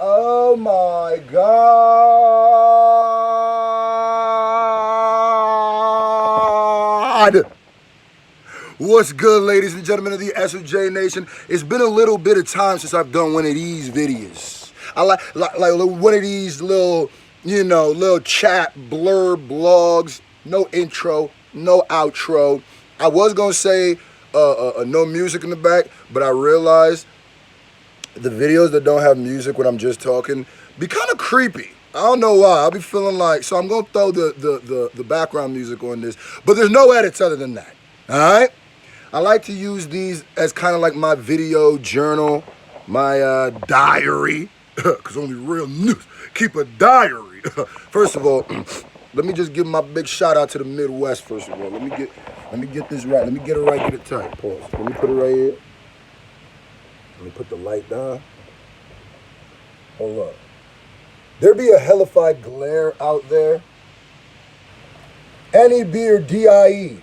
Oh my God! What's good, ladies and gentlemen of the S&J Nation? It's been a little bit of time since I've done one of these videos. I like one of these little, little chat blurb blogs. No intro, no outro. I was gonna say no music in the back, but I realized the videos that don't have music when I'm just talking be kind of creepy. I don't know why. I'll be feeling like, so I'm gonna throw the background music on this, but there's no edits other than that. All right. I like to use these as kind of like my video journal, my diary, because only real news keep a diary. First of all, let me just give my big shout out to the Midwest. First of all, let me get this right. Let me get it right. Get it tight. Pause. Let me put it right here. Let me put the light down. Hold up. There be a hellified glare out there. N-E-B or D-I-E.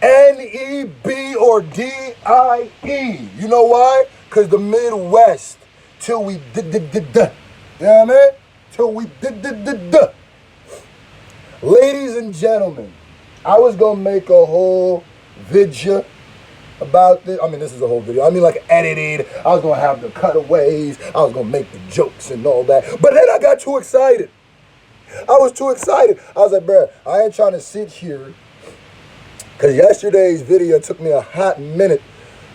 N-E-B or D-I-E. You know why? Because the Midwest, till we did. You know what I mean? Till we did. Ladies and gentlemen, I was going to make a whole video about this. I mean, this is a whole video. I mean, like edited. I was going to have the cutaways. I was going to make the jokes and all that. But then I got too excited. I was too excited. I was like, bruh, I ain't trying to sit here. Because yesterday's video took me a hot minute.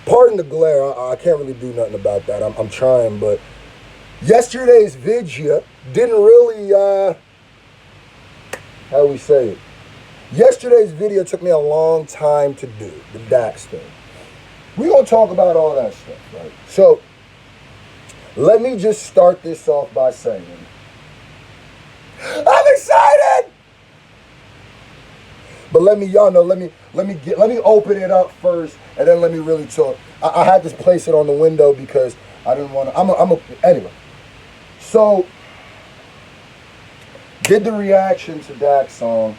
Pardon the glare. I can't really do nothing about that. I'm trying, but yesterday's video didn't really, how do we say it? Yesterday's video took me a long time to do, the Dax thing. We're going to talk about all that stuff, right? So, let me just start this off by saying, I'm excited! But let me open it up first, and then let me really talk. I had to place it on the window because I didn't want to. Anyway. So, did the reaction to Dax song.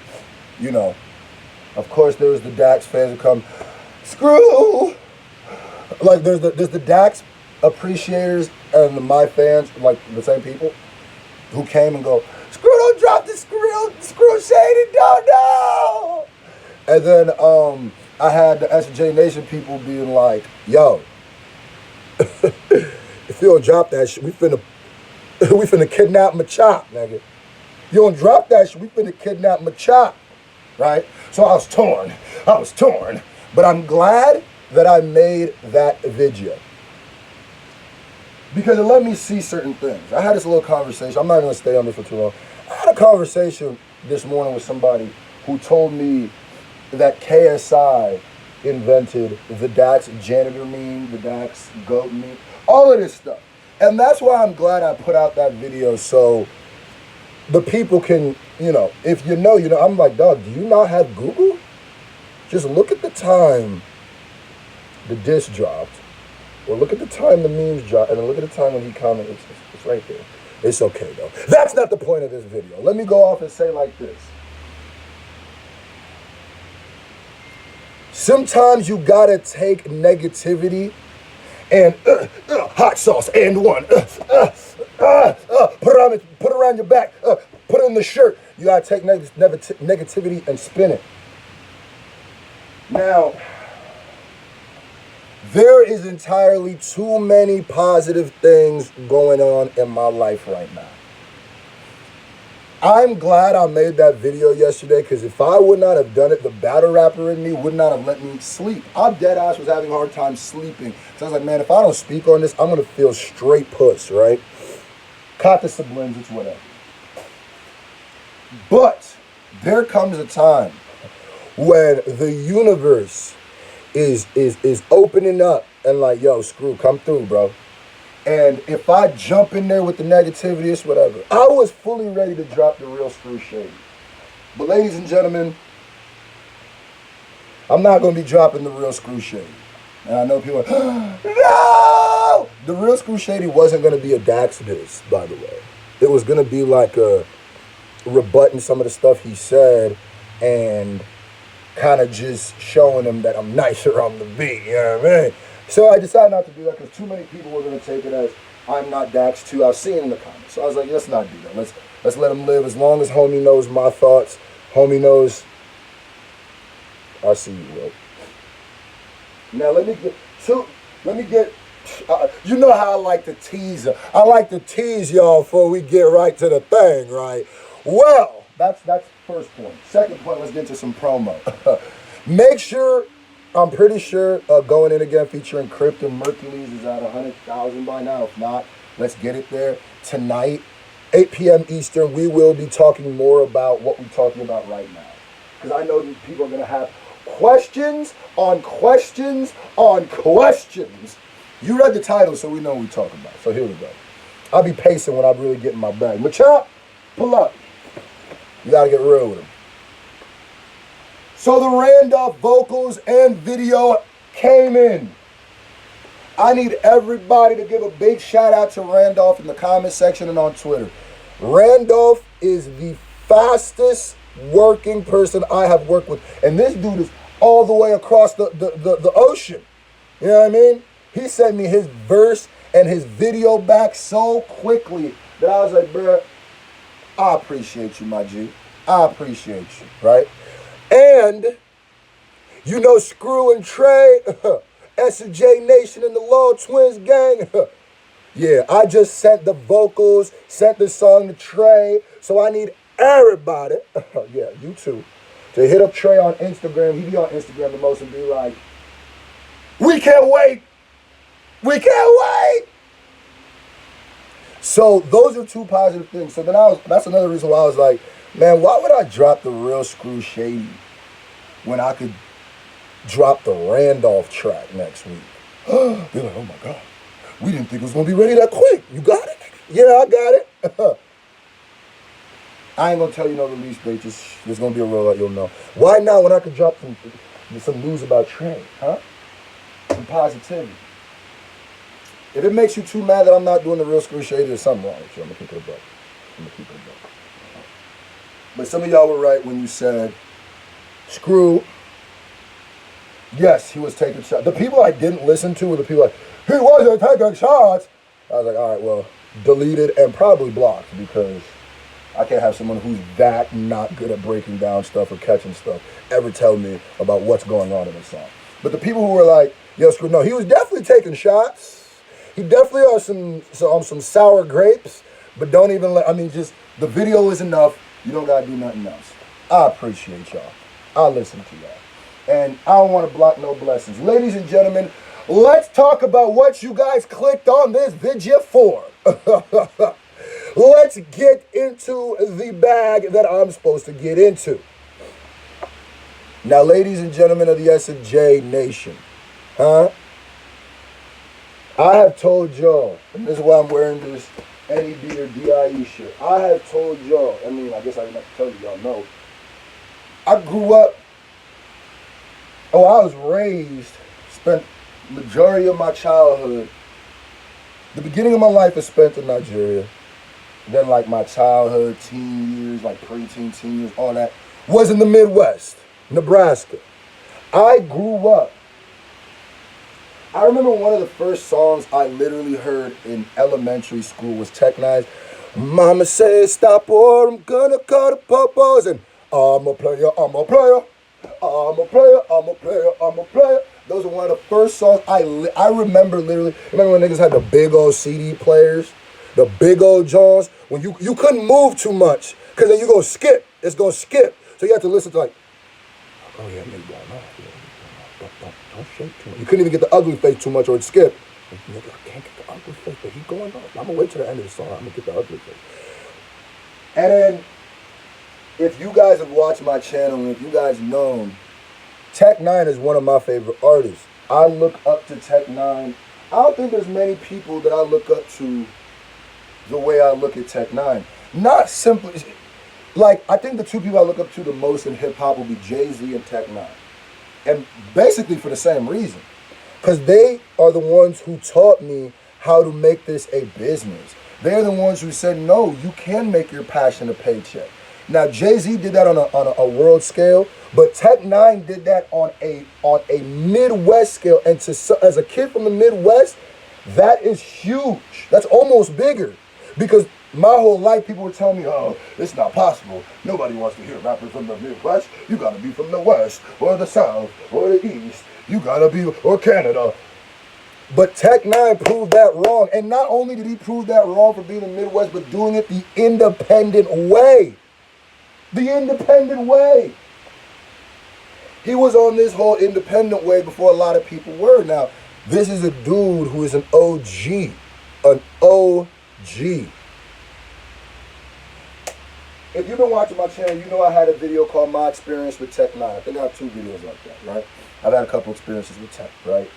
Of course, there was the Dax fans who come, Scru. Like there's the Dax appreciators and the my fans, like the same people who came and go, Scru, don't drop the Scru shady, no. And then I had the S&J Nation people being like, yo, if you don't drop that shit, we finna kidnap my chop, nigga. You don't drop that shit, we finna kidnap my chop, right? So I was torn, but I'm glad that I made that video because it let me see certain things. I had this little conversation. I'm not gonna stay on this for too long. I had a conversation this morning with somebody who told me that KSI invented the Dax janitor meme, the Dax goat meme, all of this stuff. And that's why I'm glad I put out that video so the people can, if you know, I'm like, dog, do you not have Google? Just look at the time the diss dropped, or look at the time the memes dropped, and then look at the time when he commented. It's right there. It's okay, though. That's not the point of this video. Let me go off and say like this. Sometimes you gotta take negativity and hot sauce and one. Put it around your back. Put it in the shirt. You gotta take negativity and spin it. Now, there is entirely too many positive things going on in my life right now. I'm glad I made that video yesterday because if I would not have done it, the battle rapper in me would not have let me sleep. I dead ass was having a hard time sleeping. So I was like, man, if I don't speak on this, I'm going to feel straight puss, right? Caught the siblings, it's whatever. But there comes a time when the universe is opening up and like, yo, Scru, come through, bro. And if I jump in there with the negativity, it's whatever. I was fully ready to drop the real Scru shady. But ladies and gentlemen, I'm not going to be dropping the real Scru shady. And I know people are, no! The real Scru shady wasn't going to be a Dax diss, by the way. It was going to be like a rebutting some of the stuff he said and kind of just showing him that I'm nicer on the beat, you know what I mean? So I decided not to do that because too many people were going to take it as I'm not Dax too. I've seen it in the comments. So I was like, let's not do that. Let's let him live. As long as homie knows my thoughts, homie knows I see you, Will. Now let me get you know how I like to tease her. I like to tease y'all before we get right to the thing, right? Well, that's first point. Second point, let's get into some promo. Make sure, I'm pretty sure Going In Again featuring Crypt and Mercules is at 100,000 by now. If not, let's get it there. Tonight, 8 p.m. Eastern, we will be talking more about what we're talking about right now. Because I know that people are going to have questions on questions on questions. You read the title, so we know what we're talking about. So here we go. I'll be pacing when I really get in my bag. Machop, pull up. You got to get real with him. So the Randolph vocals and video came in. I need everybody to give a big shout out to Randolph in the comment section and on Twitter. Randolph is the fastest working person I have worked with. And this dude is all the way across the ocean. You know what I mean? He sent me his verse and his video back so quickly that I was like, bruh, I appreciate you, my G. I appreciate you, right? And, you know, Scru and Trey, S&J Nation and the Law Twins gang. Yeah, I just sent the vocals, sent the song to Trey. So I need everybody, yeah, you too, to hit up Trey on Instagram. He be on Instagram the most and be like, we can't wait. We can't wait. So those are two positive things. So then that's another reason why I was like, man, why would I drop the real Scru Shady when I could drop the Randolph track next week? They're like, oh my God, we didn't think it was going to be ready that quick. You got it? Yeah, I got it. I ain't going to tell you no release date. Just, there's going to be a rollout, you'll know. Why not when I could drop some news about Trey, huh? Some positivity. If it makes you too mad that I'm not doing the real Scru Shady, there's something wrong with you. I'm going to keep it a buck. But some of y'all were right when you said, Scru, yes, he was taking shots. The people I didn't listen to were the people like, he wasn't taking shots. I was like, all right, well, deleted and probably blocked because I can't have someone who's that not good at breaking down stuff or catching stuff ever tell me about what's going on in a song. But the people who were like, yo, Scru, no, he was definitely taking shots. He definitely are some sour grapes, but don't even just the video is enough. You don't gotta do nothing else. I appreciate y'all. I'll listen to y'all. And I don't want to block no blessings. Ladies and gentlemen, let's talk about what you guys clicked on this video for. Let's get into the bag that I'm supposed to get into. Now, ladies and gentlemen of the S&J Nation, huh? I have told y'all, and this is why I'm wearing this NED or DIE shirt. I have told y'all, I guess I didn't have to tell you, y'all know. I grew up, I was raised, spent majority of my childhood, the beginning of my life is spent in Nigeria. Then like my childhood, teen years, like preteen, teen years, all that was in the Midwest, Nebraska. I grew up. I remember one of the first songs I literally heard in elementary school was N9ne's Mama says stop or I'm gonna call the popos, and I'm a player, I'm a player, I'm a player, I'm a player, I'm a player. Those are one of the first songs I remember literally. Remember when niggas had the big old CD players? The big old jaws? When you couldn't move too much, because then you go skip. It's going to skip. So you have to listen to like, oh yeah, maybe don't shake too much. You couldn't even get the ugly face too much or it'd skip. Nigga, I can't get the ugly face, but he's going on. I'm going to wait till the end of the song. I'm going to get the ugly face. And then, if you guys have watched my channel, and if you guys know, N9ne is one of my favorite artists. I look up to N9ne. I don't think there's many people that I look up to the way I look at N9ne. Not simply, like, I think the two people I look up to the most in hip-hop will be Jay-Z and N9ne. And basically for the same reason. Because they are the ones who taught me how to make this a business. They're the ones who said, no, you can make your passion a paycheck. Now Jay-Z did that on a world scale, but Tech 9 did that on a Midwest scale. And as a kid from the Midwest, that is huge. That's almost bigger. Because my whole life people were telling me, oh, it's not possible. Nobody wants to hear rappers from the Midwest. You gotta be from the West or the South or the East. You gotta be, or Canada. But Tech 9 proved that wrong. And not only did he prove that wrong for being in the Midwest, but doing it the independent way. The independent way. He was on this whole independent way before a lot of people were. Now, this is a dude who is an OG. An OG. If you've been watching my channel, you know I had a video called My Experience with Tech 9. I think I have 2 videos like that, right? I've had a couple experiences with Tech, right?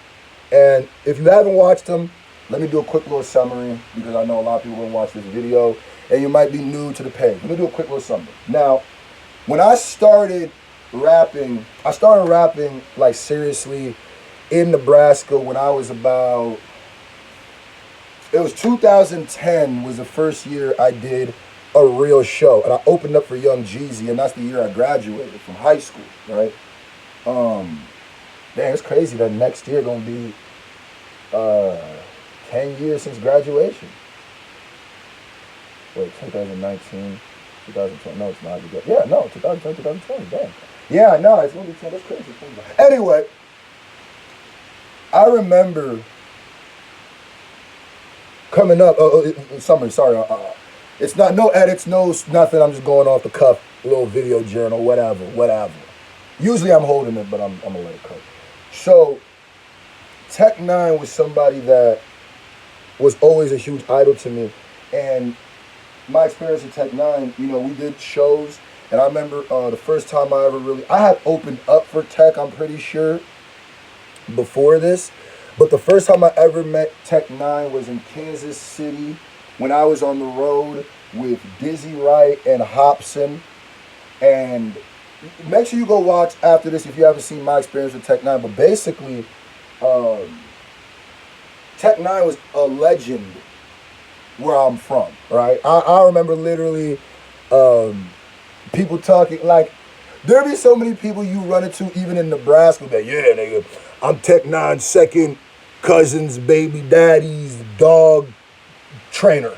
And if you haven't watched them, let me do a quick little summary because I know a lot of people will watch this video and you might be new to the page. Let me do a quick little summary. Now, when I started rapping like seriously in Nebraska when I was about, it was 2010 was the first year I did a real show. And I opened up for Young Jeezy, and that's the year I graduated from high school, right? Damn, it's crazy that next year gonna be 10 years since graduation. Wait, 2019, 2020, no, it's not. Yeah, no, 2020, 2020, damn. Yeah, no, it's gonna be 10, that's crazy. Anyway, I remember coming up, summary, sorry, it's not, no edits, no nothing, I'm just going off the cuff, little video journal, whatever. Usually I'm holding it, but I'm gonna let it cut. So, Tech 9 was somebody that was always a huge idol to me. And my experience with Tech 9, you know, we did shows. And I remember the first time I had opened up for Tech, I'm pretty sure, before this. But the first time I ever met Tech 9 was in Kansas City when I was on the road with Dizzy Wright and Hobson. And make sure you go watch after this if you haven't seen my experience with Tech 9. But basically, Tech 9 was a legend where I'm from, right? I remember literally people talking, like, there be so many people you run into even in Nebraska that, yeah, nigga, I'm Tech 9's second cousin's baby daddy's dog trainer.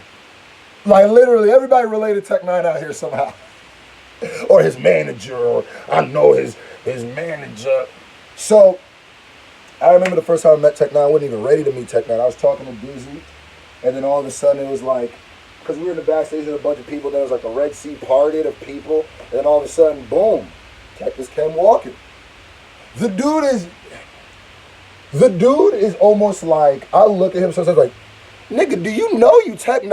Like, literally, everybody related Tech 9 out here somehow. Or his manager, or I know his manager. So, I remember the first time I met Tech 9, I wasn't even ready to meet Tech 9. I was talking to Dizzy, and then all of a sudden it was like, because we were in the backstage and a bunch of people, there was like a Red Sea parted of people, and then all of a sudden, boom, Tech just came walking. The dude is almost like, I look at him sometimes like, nigga, do you know you Tech 9?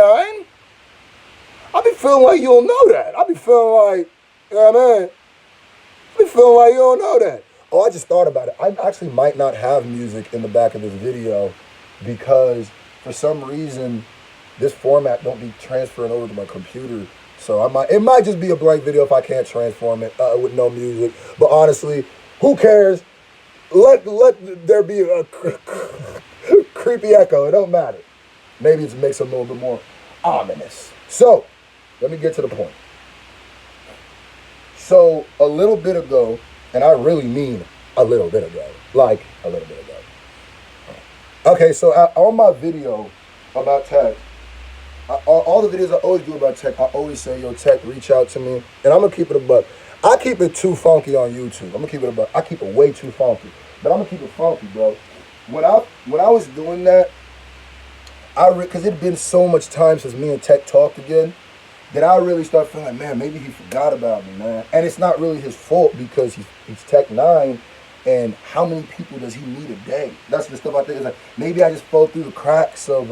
I be feeling like you don't know that. I be feeling like, you know what I mean? I be feeling like you don't know that. Oh, I just thought about it. I actually might not have music in the back of this video because for some reason, this format don't be transferring over to my computer. So it might just be a blank video if I can't transform it with no music. But honestly, who cares? Let there be a creepy echo. It don't matter. Maybe it makes it a little bit more ominous. So, let me get to the point. So, a little bit ago, and I really mean a little bit ago, like a little bit ago. Okay, so on my video about Tech, all the videos I always do about Tech, I always say, yo, Tech, reach out to me. And I'm going to keep it a buck. I keep it too funky on YouTube. I'm going to keep it a buck. I keep it way too funky. But I'm going to keep it funky, bro. When I was doing that, because it had been so much time since me and Tech talked again, that I really started feeling like, man, maybe he forgot about me, man. And it's not really his fault because he's Tech 9, and how many people does he need a day? That's the stuff I think is like, maybe I just fall through the cracks of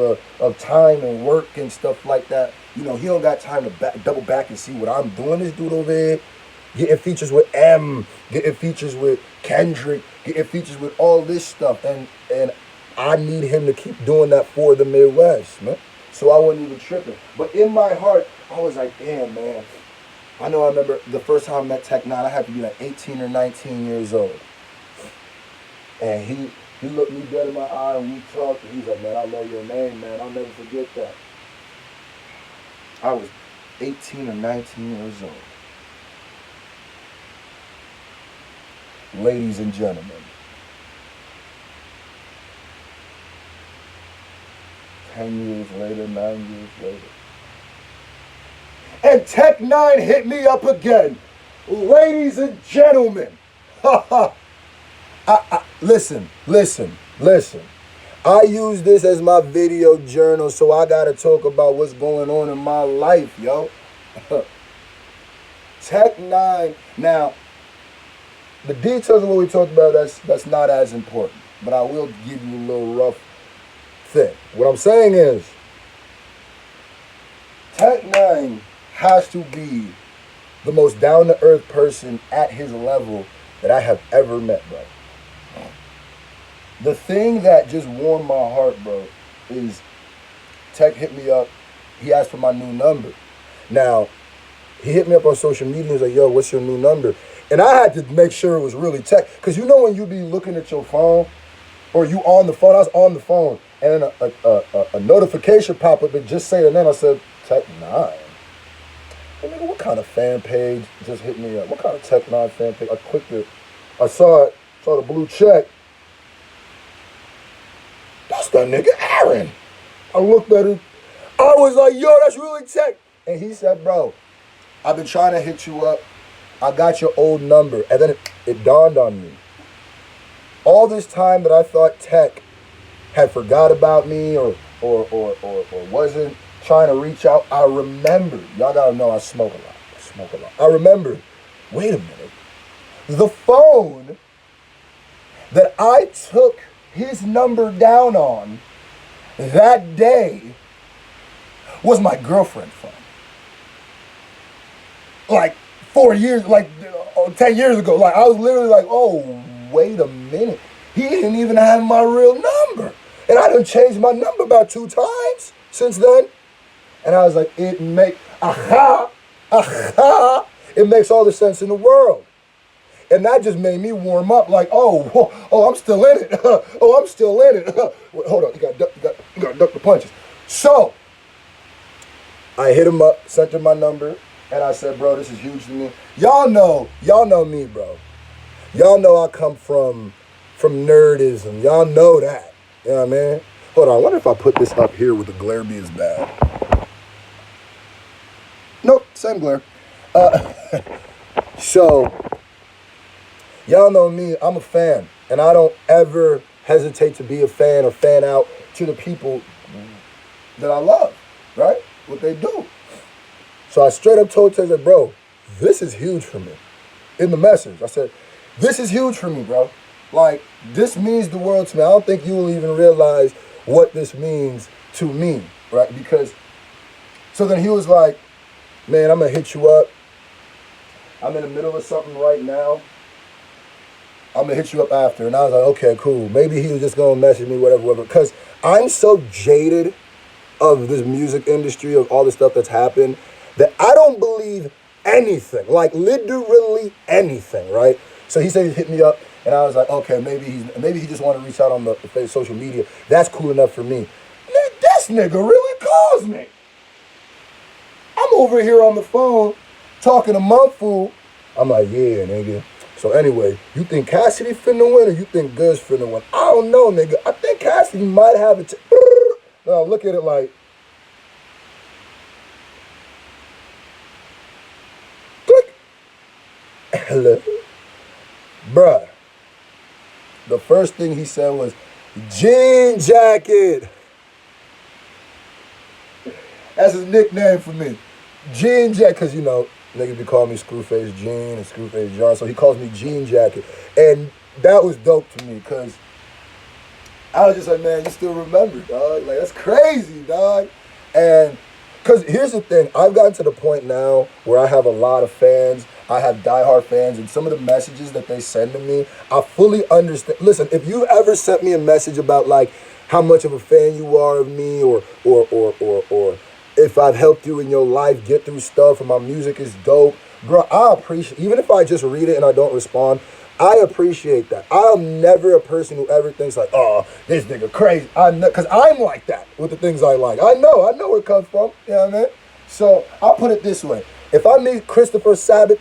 time and work and stuff like that. You know, he don't got time to double back and see what I'm doing. This dude over there, getting features with M, getting features with Kendrick, getting features with all this stuff. And I need him to keep doing that for the Midwest, man. So I wasn't even tripping. But in my heart, I was like, damn, man. I remember the first time I met Tech 9, I had to be like 18 or 19 years old. And he looked me dead in my eye and we talked, and he's like, man, I know your name, man. I'll never forget that. I was 18 or 19 years old. ladies and gentlemen. Years later, 9 years later. And N9ne hit me up again. Ladies and gentlemen. Listen. I use this as my video journal, so I gotta talk about what's going on in my life, yo. N9ne. Now, the details of what we talked about, that's not as important. But I will give you a little rough thing. What I'm saying is, N9ne has to be the most down-to-earth person at his level that I have ever met, bro. The thing that just warmed my heart, bro, is Tech hit me up. He asked for my new number. Now, he hit me up on social media. He was like, yo, what's your new number? And I had to make sure it was really Tech. Because you know when you be looking at your phone, or you on the phone, I was on the phone, and then a notification pop up and just say, and then I said, N9ne. Hey, nigga, what kind of fan page just hit me up? What kind of N9ne fan page? I clicked it. I saw it. Saw the blue check. That's that nigga Aaron. I looked at it. I was like, yo, that's really Tech. And he said, bro, I've been trying to hit you up. I got your old number. And then it dawned on me. All this time that I thought Tech had forgot about me or wasn't trying to reach out, I remembered. Y'all gotta know I smoke a lot. I remembered, wait a minute. The phone that I took his number down on that day was my girlfriend's phone. Like 4 years, like 10 years ago. Like I was literally like, oh, wait a minute. He didn't even have my real number. And I done changed my number about 2 times since then. And I was like, it makes all the sense in the world. And that just made me warm up like, oh, I'm still in it. I'm still in it. Hold on, you gotta duck the punches. So, I hit him up, sent him my number, and I said, bro, this is huge to me. Y'all know me, bro. Y'all know I come from nerdism. Y'all know that. You know what I mean? Hold on, I wonder if I put this up here with the glare be as bad. Nope, same glare. So, y'all know me, I'm a fan. And I don't ever hesitate to be a fan or fan out to the people that I love, right? What they do. So I straight up told Tay, bro, this is huge for me. In the message, I said, this is huge for me, bro. Like, this means the world to me. I don't think you will even realize what this means to me, right? Because, so then he was like, man, I'm going to hit you up. I'm in the middle of something right now. I'm going to hit you up after. And I was like, okay, cool. Maybe he was just going to message me, whatever. Because I'm so jaded of this music industry, of all the stuff that's happened, that I don't believe anything. Like, literally anything, right? So he said he'd hit me up. And I was like, okay, maybe he just want to reach out on the social media. That's cool enough for me. This nigga really calls me. I'm over here on the phone talking to Mumfoo. I'm like, yeah, nigga. So anyway, you think Cassidy finna win or you think Goods finna win? I don't know, nigga. I think Cassidy might have it. No, look at it like. Click. Hello. Bruh. The first thing he said was, jean jacket. That's his nickname for me. Jean jacket, because, you know, niggas be calling me Screwface Jean and Screwface John, so he calls me Jean Jacket. And that was dope to me, because I was just like, man, you still remember, dog. Like, that's crazy, dog. And, because here's the thing. I've gotten to the point now where I have a lot of fans. I have diehard fans, and some of the messages that they send to me, I fully understand. Listen, if you ever sent me a message about, like, how much of a fan you are of me, or if I've helped you in your life get through stuff and my music is dope, bro, I appreciate, even if I just read it and I don't respond, I appreciate that. I'm never a person who ever thinks like, oh, this nigga crazy. Because I'm like that with the things I like. I know where it comes from. You know what I mean? So I'll put it this way. If I meet Christopher Sabat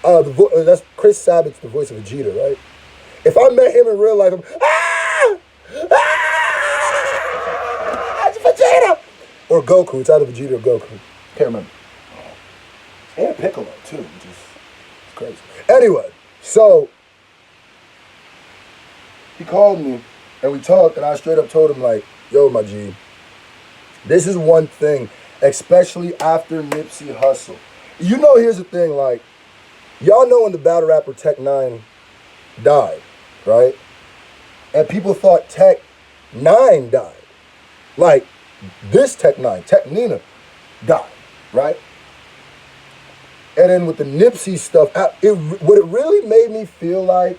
That's Chris Sabat's the voice of Vegeta, right? If I met him in real life, I'm it's Vegeta or Goku. It's either Vegeta or Goku. Can't remember. And Piccolo too, which is crazy. Anyway, so he called me and we talked, and I straight up told him like, "Yo, my G, this is one thing, especially after Nipsey Hussle. You know, here's the thing, like, y'all know when the battle rapper N9ne died, right? And people thought N9ne died. Like, this N9ne died, right? And then with the Nipsey stuff, what it really made me feel like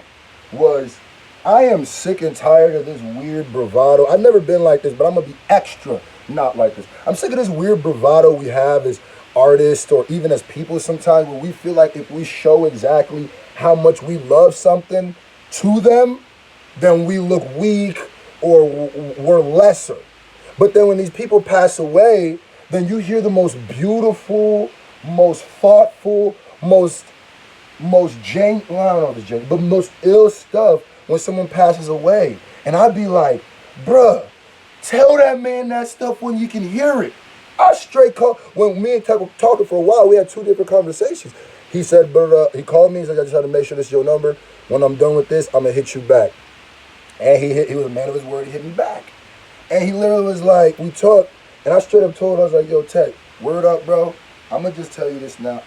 was, I am sick and tired of this weird bravado. I've never been like this, but I'm going to be extra not like this. I'm sick of this weird bravado we have as artists or even as people sometimes, where we feel like if we show exactly how much we love something to them, then we look weak or we're lesser. But then when these people pass away, then you hear the most beautiful, most thoughtful, most genuine, well, I don't know if it's genuine, but most ill stuff when someone passes away. And I'd be like, bruh, tell that man that stuff when you can hear it. I straight call, when me and Tech were talking for a while, we had 2 different conversations. He said, but he called me, he said, I just had to make sure this is your number. When I'm done with this, I'm gonna hit you back. And he was a man of his word, he hit me back. And he literally was like, we talked, and I straight up told him, I was like, yo, Tech, word up, bro. I'm gonna just tell you this now.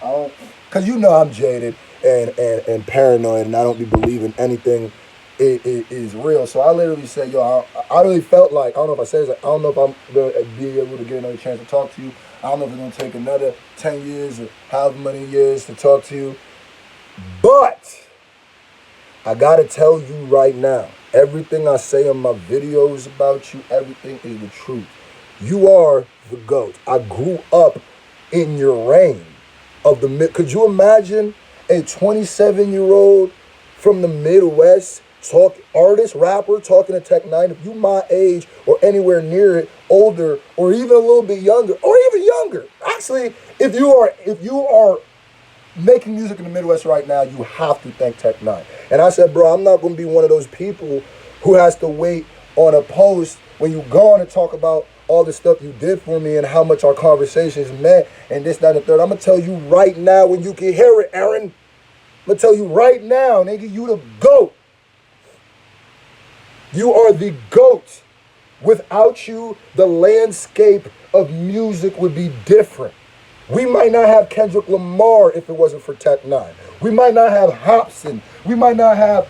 Cause you know I'm jaded and paranoid, and I don't be believing anything is real. So I literally said, yo, I really felt like, I don't know if I said this, like, I don't know if I'm gonna be able to get another chance to talk to you. I don't know if it's gonna take another 10 years or however many years to talk to you. But I gotta tell you right now, everything I say in my videos about you, everything is the truth. You are the GOAT. I grew up in your reign of the mid. Could you imagine a 27-year-old from the Midwest, artist, rapper, talking to N9ne? If you my age or anywhere near it, older, or even a little bit younger, or even younger. Actually, if you are making music in the Midwest right now, you have to thank N9ne. And I said, bro, I'm not going to be one of those people who has to wait on a post when you go on and talk about all the stuff you did for me and how much our conversations meant and this, that, and the third. I'm going to tell you right now when you can hear it, Aaron. I'm going to tell you right now, nigga, you the GOAT. You are the GOAT. Without you, the landscape of music would be different. We might not have Kendrick Lamar if it wasn't for N9ne. We might not have Hopsin. We might not have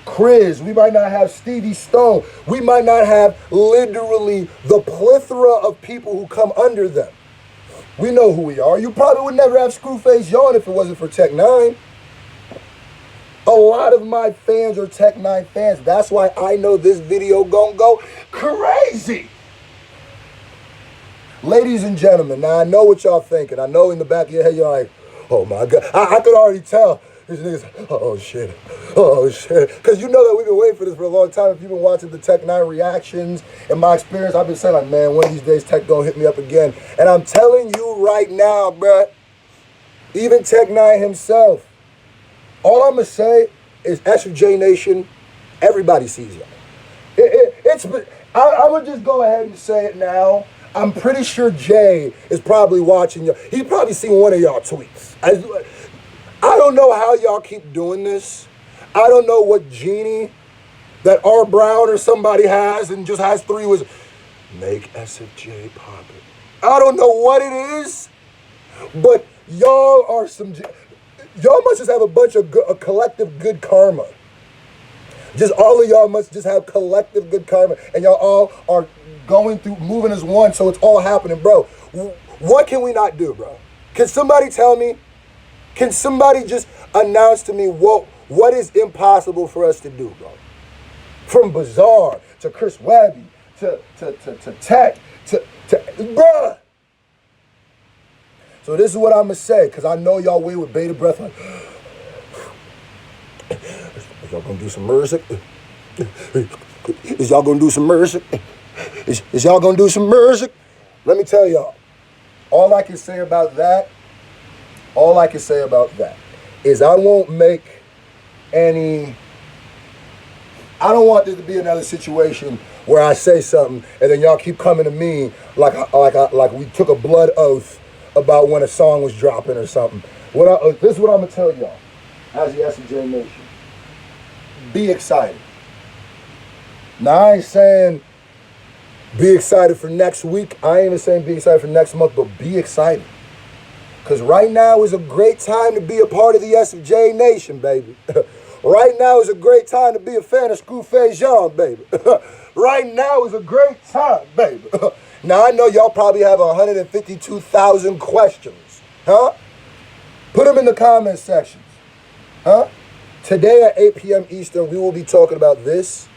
Chris. We might not have Stevie Stone. We might not have literally the plethora of people who come under them. We know who we are. You probably would never have Screwface Yawn if it wasn't for N9ne. A lot of my fans are N9ne fans. That's why I know this video gonna go crazy. Ladies and gentlemen, now I know what y'all thinking. I know in the back of your head you're like, oh my God. I could already tell. These niggas, oh shit. Because you know that we've been waiting for this for a long time. If you've been watching the N9ne reactions and my experience, I've been saying like, man, one of these days Tech gonna hit me up again. And I'm telling you right now, bruh, even N9ne himself, all I'm gonna say is SJ Nation, everybody sees y'all. I would just go ahead and say it now. I'm pretty sure Jay is probably watching you. He's probably seen one of y'all tweets. I don't know how y'all keep doing this. I don't know what genie that R. Brown or somebody has and just has 3 was make SFJ pop it. I don't know what it is, but y'all are y'all must just have a bunch of a collective good karma. Just all of y'all must just have collective good karma, and y'all all are going through, moving as one, so it's all happening, bro. What can we not do, bro? Can somebody tell me? Can somebody just announce to me what is impossible for us to do, bro? From Bizarre to Chris Webby to Tech to bruh. So this is what I'm gonna say, because I know y'all wait with bated breath like, is y'all gonna do some music? Is y'all gonna do some music? Is y'all gonna do some music? Let me tell y'all, all I can say about that is I won't make any. I don't want this to be another situation where I say something and then y'all keep coming to me like we took a blood oath about when a song was dropping or something. This is what I'm gonna tell y'all as the S&J Nation. Be excited. Now I ain't saying be excited for next week. I ain't even saying be excited for next month, but be excited. Because right now is a great time to be a part of the S&J Nation, baby. Right now is a great time to be a fan of Scru Jean, baby. Right now is a great time, baby. Now I know y'all probably have 152,000 questions, huh? Put them in the comment sections, huh? Today at 8 p.m. Eastern, we will be talking about this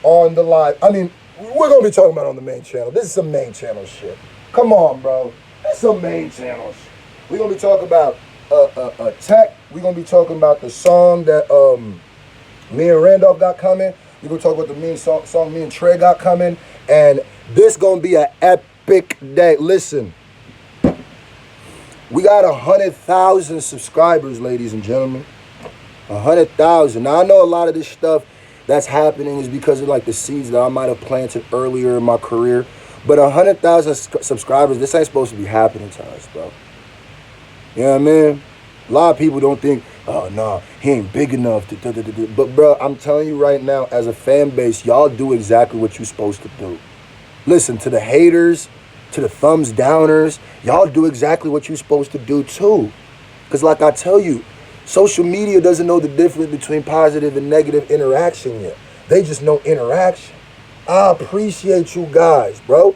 on the live. I mean, we're going to be talking about it on the main channel. This is some main channel shit. Come on, bro. This is some main channel shit. We're going to be talking about tech. We're going to be talking about the song that me and Randolph got coming. We're going to talk about the main song me and Trey got coming. And this going to be an epic day. Listen, we got 100,000 subscribers, ladies and gentlemen. 100,000. Now, I know a lot of this stuff that's happening is because of like the seeds that I might have planted earlier in my career. But 100,000 subscribers, this ain't supposed to be happening to us, bro. You know what I mean? A lot of people don't think, oh, no, he ain't big enough. But, bro, I'm telling you right now, as a fan base, y'all do exactly what you're supposed to do. Listen, to the haters, to the thumbs downers, y'all do exactly what you're supposed to do, too. Because like I tell you, social media doesn't know the difference between positive and negative interaction yet. They just know interaction. I appreciate you guys, bro.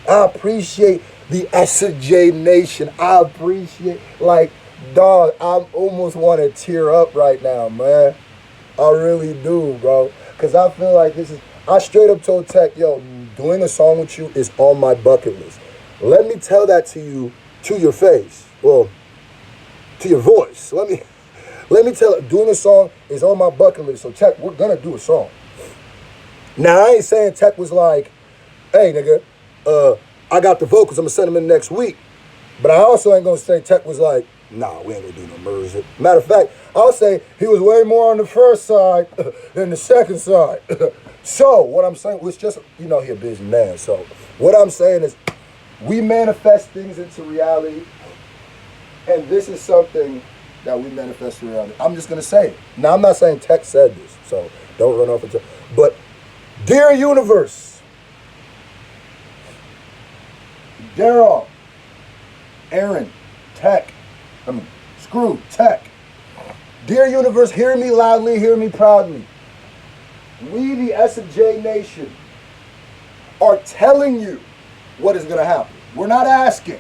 I appreciate the S&J Nation. I appreciate, like, dog, I almost want to tear up right now, man. I really do, bro. Because I feel like this is, I straight up told Tech, yo, doing a song with you is on my bucket list. Let me tell that to you, to your face. Well, to your voice. Let me tell it, doing a song is on my bucket list. So Tech, we're gonna do a song. Now I ain't saying Tech was like, hey nigga, I got the vocals, I'm gonna send them in next week. But I also ain't gonna say Tech was like, nah, we ain't gonna do no music. Matter of fact, I'll say he was way more on the first side than the second side. So what I'm saying was just, you know, he a busy man. So what I'm saying is we manifest things into reality. And this is something that we manifest in reality. I'm just gonna say it. Now I'm not saying Tech said this, so don't run off into. But dear universe, Daryl, Aaron, Tech, Scru, Tech. Dear universe, hear me loudly, hear me proudly. We, the S&J Nation, are telling you what is gonna happen. We're not asking.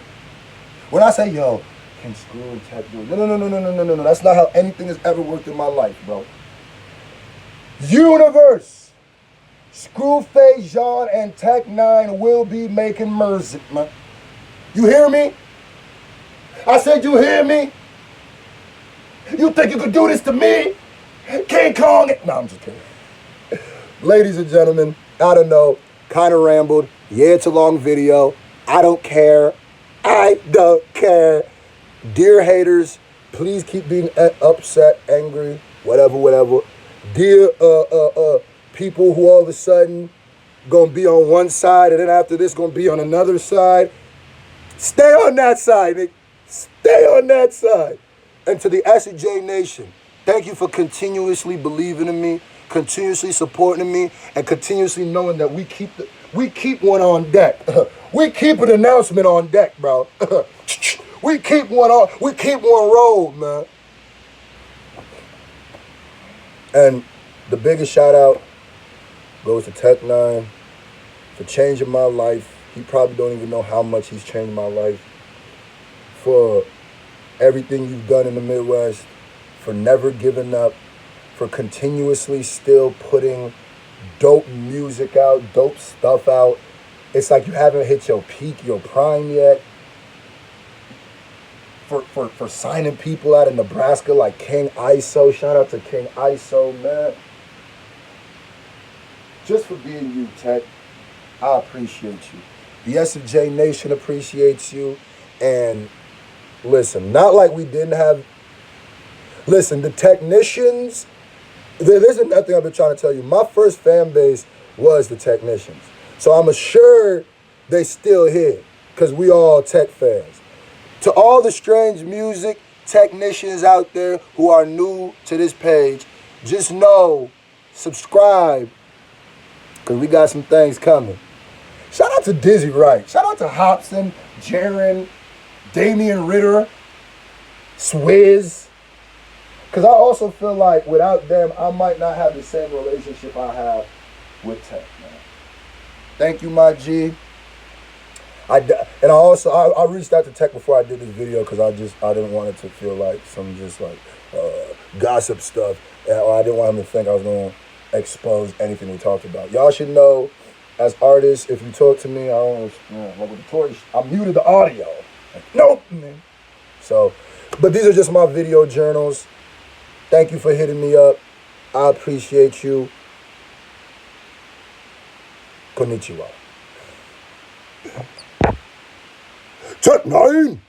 When I say, yo, can Scru and Tech do it? No. That's not how anything has ever worked in my life, bro. Universe, Scru Jean and Tech N9ne will be making music, man. You hear me? I said, you hear me? You think you could do this to me? King Kong? No, I'm just kidding. Ladies and gentlemen, I don't know, kind of rambled. Yeah, it's a long video. I don't care. I don't care. Dear haters, please keep being upset, angry, whatever. Dear people who all of a sudden gonna be on one side and then after this gonna be on another side, stay on that side, nigga. Stay on that side. And to the S&J Nation, thank you for continuously believing in me, continuously supporting me, and continuously knowing that we keep one on deck. We keep an announcement on deck, bro. We keep one rolled, man. And the biggest shout out goes to Tech N9ne for changing my life. He probably don't even know how much he's changed my life. For everything you've done in the Midwest, for never giving up, for continuously still putting dope music out, dope stuff out. It's like you haven't hit your peak, your prime yet. For signing people out of Nebraska like King ISO. Shout out to King ISO, man. Just for being you, Tech. I appreciate you. The S&J Nation appreciates you. And listen, not like we didn't have Listen, the technicians, there's another thing I've been trying to tell you. My first fan base was the technicians. So I'm assured they still here because we all tech fans. To all the strange music technicians out there who are new to this page, just know, subscribe, because we got some things coming. Shout out to Dizzy Wright. Shout out to Hobson, Jaron, Damian Ritter, Swizz. Because I also feel like without them, I might not have the same relationship I have with tech, man. Thank you, my G. I reached out to Tech before I did this video because I didn't want it to feel like some just like gossip stuff. Or I didn't want him to think I was going to expose anything we talked about. Y'all should know, as artists, if you talk to me, I don't like with the torch, I muted the audio. Like, nope, man. So, but these are just my video journals. Thank you for hitting me up. I appreciate you. Konnichiwa. N9ne.